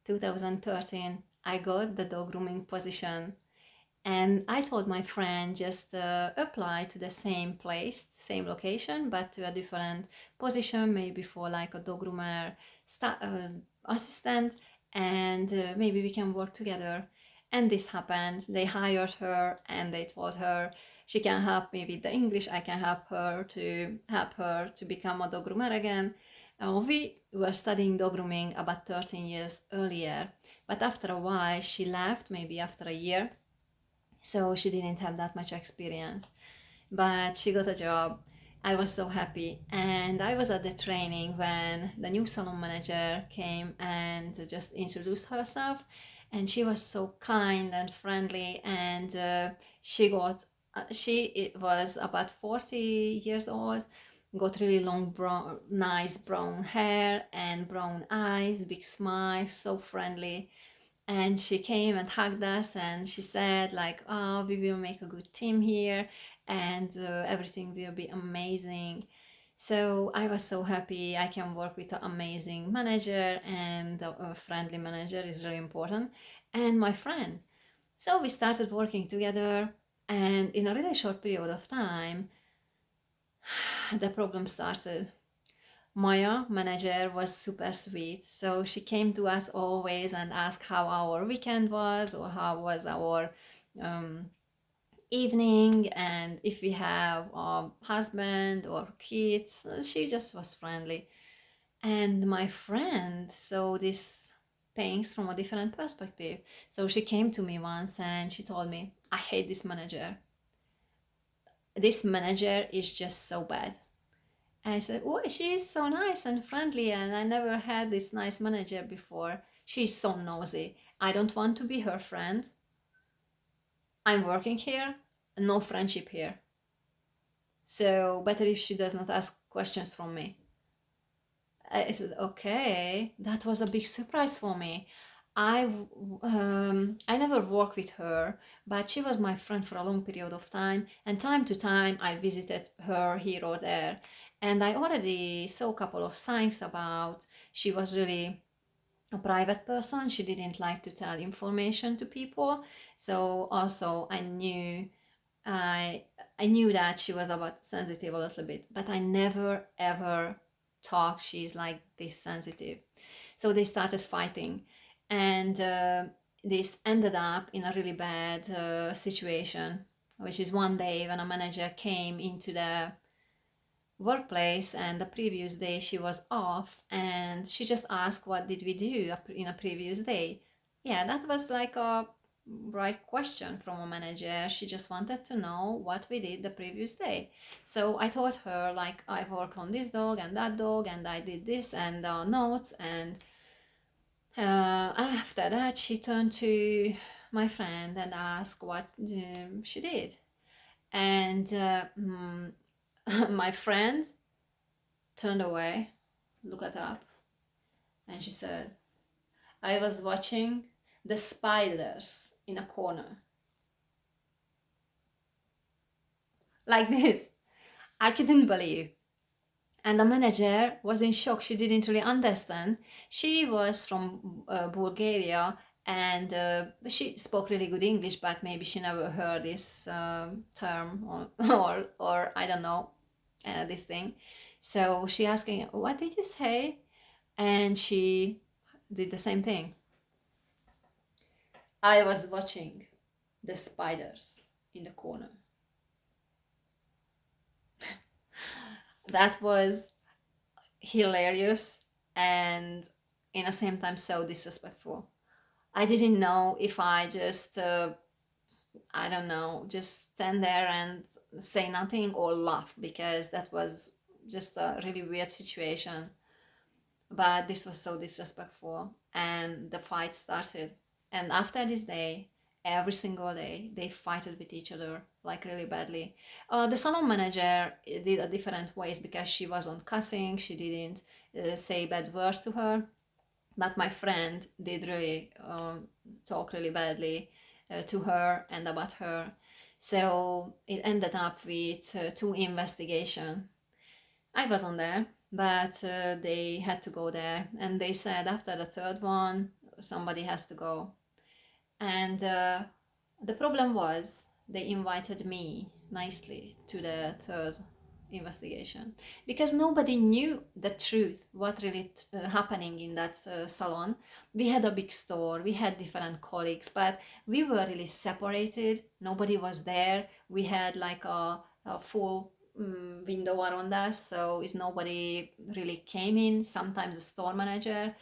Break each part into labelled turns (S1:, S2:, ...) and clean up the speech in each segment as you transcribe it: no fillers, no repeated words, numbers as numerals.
S1: 2013, I got the dog grooming position. And I told my friend just apply to the same place, same location, but to a different position, maybe for like a dog groomer assistant, and maybe we can work together. And this happened. They hired her and they told her she can help me with the English. I can help her to become a dog groomer again. We were studying dog grooming about 13 years earlier, but after a while she left, maybe after a year, so she didn't have that much experience, but she got a job. I was so happy, and I was at the training when the new salon manager came and just introduced herself, and she was so kind and friendly, and she was about 40 years old, got really long brown, nice brown hair and brown eyes, big smile, so friendly. And she came and hugged us and she said like, oh, we will make a good team here, and everything will be amazing. So I was so happy I can work with an amazing manager, and a friendly manager is really important, and my friend. So we started working together, and in a really short period of time the problem started. Maya, manager, was super sweet. So she came to us always and asked how our weekend was, or how was our um, evening, and if we have a husband or kids. She just was friendly. And my friend saw these things from a different perspective. So she came to me once and she told me, I hate this manager. This manager is just so bad. And I said, oh, she's so nice and friendly, and I never had this nice manager before. She's so nosy. I don't want to be her friend. I'm working here, no friendship here. So better if she does not ask questions from me. I said, okay, that was a big surprise for me. I never worked with her, but she was my friend for a long period of time, and time to time I visited her here or there, and I already saw a couple of signs about she was really a private person. She didn't like to tell information to people, so also I I knew that she was about sensitive a little bit, but I never ever thought she's like this sensitive. So they started fighting, and this ended up in a really bad situation, which is one day when a manager came into the workplace and the previous day she was off, and she just asked what did we do in a previous day. Yeah, that was like a right question from a manager. She just wanted to know what we did the previous day. So I told her like I work on this dog and that dog, and I did this, and notes. And after that she turned to my friend and asked what she did. And my friend turned away, looked up, and she said, I was watching the spiders in a corner. Like this. I couldn't believe. And the manager was in shock. She didn't really understand. She was from Bulgaria, and she spoke really good English, but maybe she never heard this term, or I don't know, this thing. So she asking, what did you say? And she did the same thing. I was watching the spiders in the corner. That was hilarious and in the same time so disrespectful. I didn't know if I just, I don't know, just stand there and say nothing or laugh, because that was just a really weird situation. But this was so disrespectful, and the fight started. And after this day, every single day, they fighted with each other like really badly. The salon manager did a different ways, because she wasn't cussing, she didn't say bad words to her. But my friend did really talk really badly to her and about her. So it ended up with two investigation. I wasn't there, but they had to go there, and they said after the third one, somebody has to go. And the problem was they invited me nicely to the third investigation because nobody knew the truth, what really happening in that salon. We had a big store, we had different colleagues, but we were really separated. Nobody was there. We had like a full window around us, so is nobody really came in. Sometimes the store manager,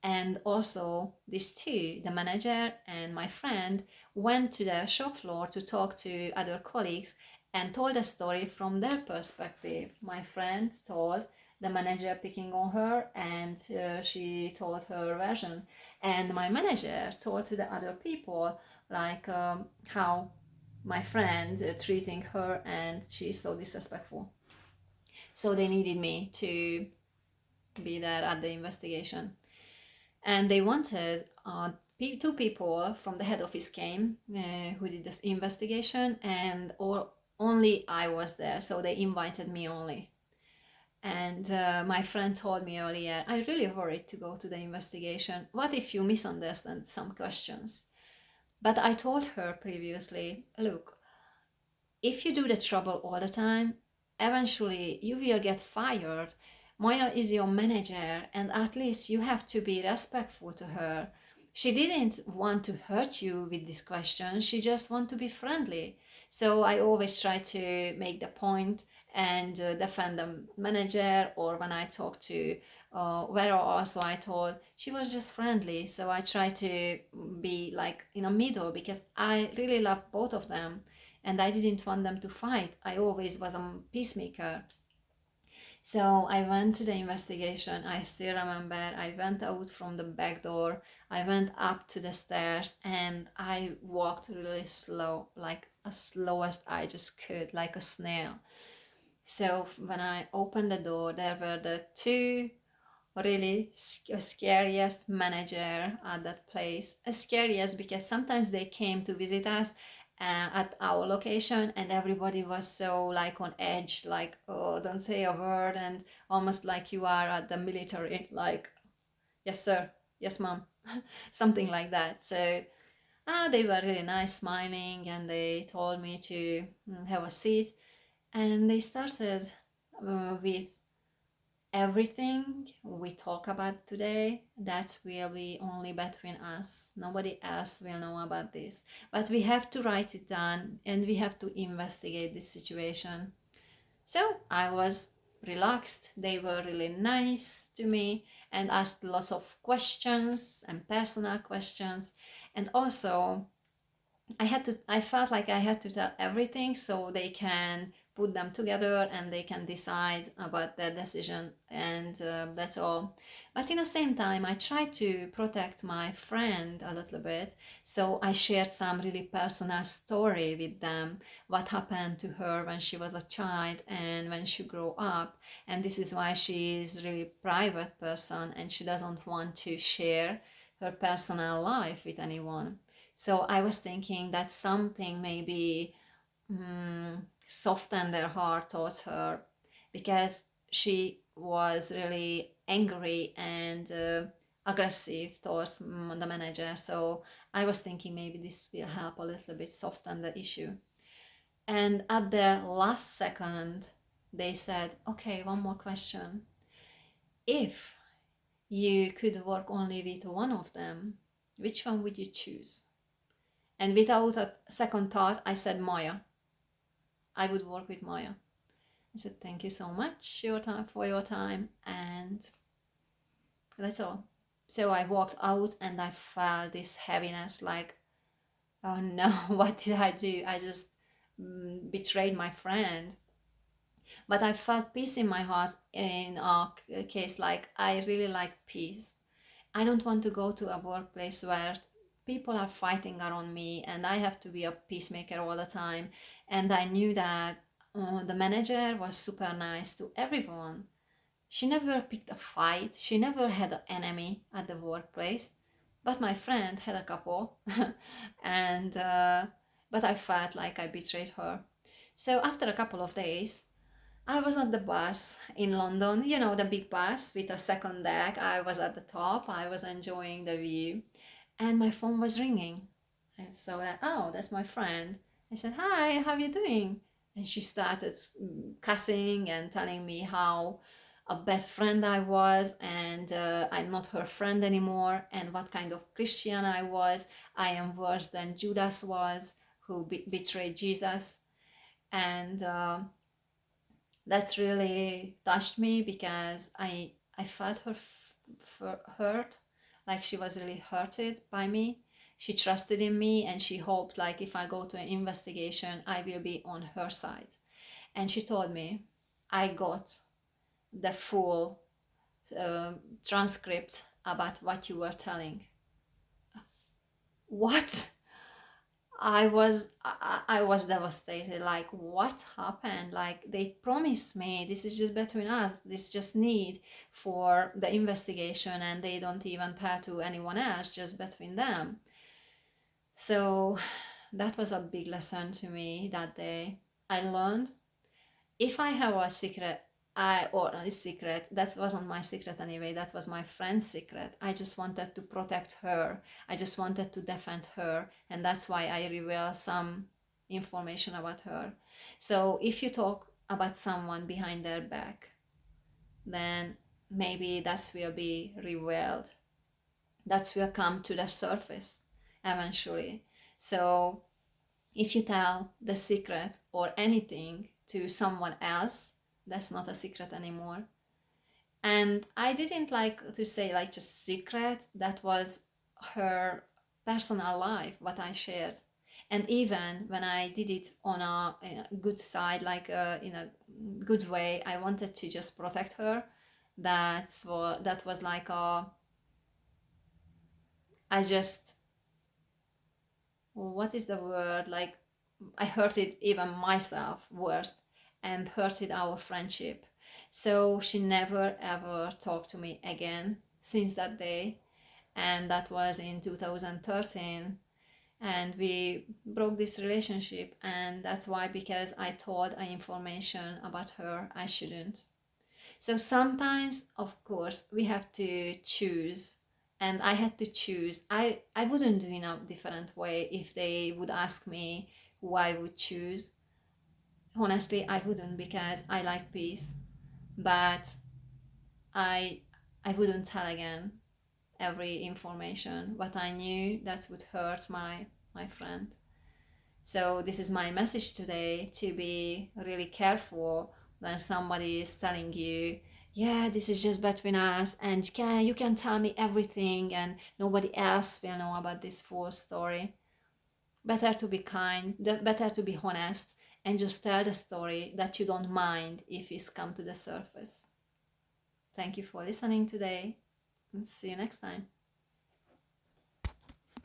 S1: and also these two, the manager and my friend, went to the shop floor to talk to other colleagues and told a story from their perspective. My friend told the manager picking on her, and she told her version. And my manager told to the other people like how my friend treating her, and she's so disrespectful. So they needed me to be there at the investigation, and they wanted two people from the head office came who did this investigation, and or only I was there, so they invited me only. And my friend told me earlier, I really worried to go to the investigation. What if you misunderstand some questions? But I told her previously, look, if you do the trouble all the time, eventually you will get fired. Maya is your manager, and at least you have to be respectful to her. She didn't want to hurt you with this question, she just want to be friendly. So I always try to make the point and defend the manager, or when I talk to Vera also, I told she was just friendly. So I try to be like in a middle because I really love both of them and I didn't want them to fight. I always was a peacemaker. So I went to the investigation. I still remember I went out from the back door. I went up to the stairs and I walked really slow, like as slow as I just could, like a snail. So when I opened the door, there were the two really scariest manager at that place. Scariest because sometimes they came to visit us at our location, and everybody was so like on edge, like, oh, don't say a word, and almost like you are at the military, like, yes sir, yes ma'am, something like that. So they were really nice, smiling, and they told me to have a seat, and they started with everything we talk about today. That will be only between us. Nobody else will know about this. But we have to write it down and we have to investigate this situation. So I was relaxed. They were really nice to me and asked lots of questions and personal questions. And also I felt like I had to tell everything so they can put them together and they can decide about their decision, and that's all. But in the same time, I tried to protect my friend a little bit, so I shared some really personal story with them, what happened to her when she was a child and when she grew up, and this is why she is really private person and she doesn't want to share her personal life with anyone. So I was thinking that something maybe softened their heart towards her, because she was really angry and aggressive towards the manager. So I was thinking maybe this will help a little bit soften the issue. And at the last second, they said, okay, one more question. If you could work only with one of them, which one would you choose? And without a second thought, I said Maya. I would work with Maya. I said, thank you so much for your time, and that's all. So I walked out and I felt this heaviness, like, oh no, what did I do? I just betrayed my friend. But I felt peace in my heart in a case like I really like peace. I don't want to go to a workplace where people are fighting around me and I have to be a peacemaker all the time. And I knew that the manager was super nice to everyone. She never picked a fight, she never had an enemy at the workplace. But my friend had a couple, and but I felt like I betrayed her. So after a couple of days, I was at the bus in London, you know, the big bus with a second deck. I was at the top, I was enjoying the view, and my phone was ringing. And so that, oh, that's my friend. I said, hi, how you doing? And she started cussing and telling me how a bad friend I was, and I'm not her friend anymore, and what kind of Christian I was. I am worse than Judas was, who betrayed Jesus. And that really touched me because I felt her hurt, like she was really hurted by me. She trusted in me and she hoped like if I go to an investigation, I will be on her side. And she told me, I got the full uh, transcript about what you were telling. What? I was devastated. Like, what happened? Like, they promised me this is just between us. This just need for the investigation, and they don't even tell to anyone else, just between them. So that was a big lesson to me that day. I learned if I have a secret, or a secret, that wasn't my secret anyway, that was my friend's secret. I just wanted to protect her. I just wanted to defend her, and that's why I reveal some information about her. So if you talk about someone behind their back, then maybe that will be revealed. That will come to the surface eventually. So if you tell the secret or anything to someone else, that's not a secret anymore. And I didn't like to say like just secret, that was her personal life, what I shared. And even when I did it on in a good side, like in a good way, I wanted to just protect her. That was like I just, what is the word, like I hurted even myself worst and hurted our friendship. So she never ever talked to me again since that day. And that was in 2013. And we broke this relationship. And that's why, because I told information about her I shouldn't. So sometimes, of course, we have to choose. And I had to choose. I wouldn't do in a different way if they would ask me who I would choose. Honestly, I wouldn't, because I like peace. But I I wouldn't tell again every information what I knew that would hurt my friend. So this is my message today, to be really careful when somebody is telling you, yeah, this is just between us and you can tell me everything and nobody else will know about this full story. Better to be kind, better to be honest, and just tell the story that you don't mind if it's come to the surface. Thank you for listening today, and see you next time.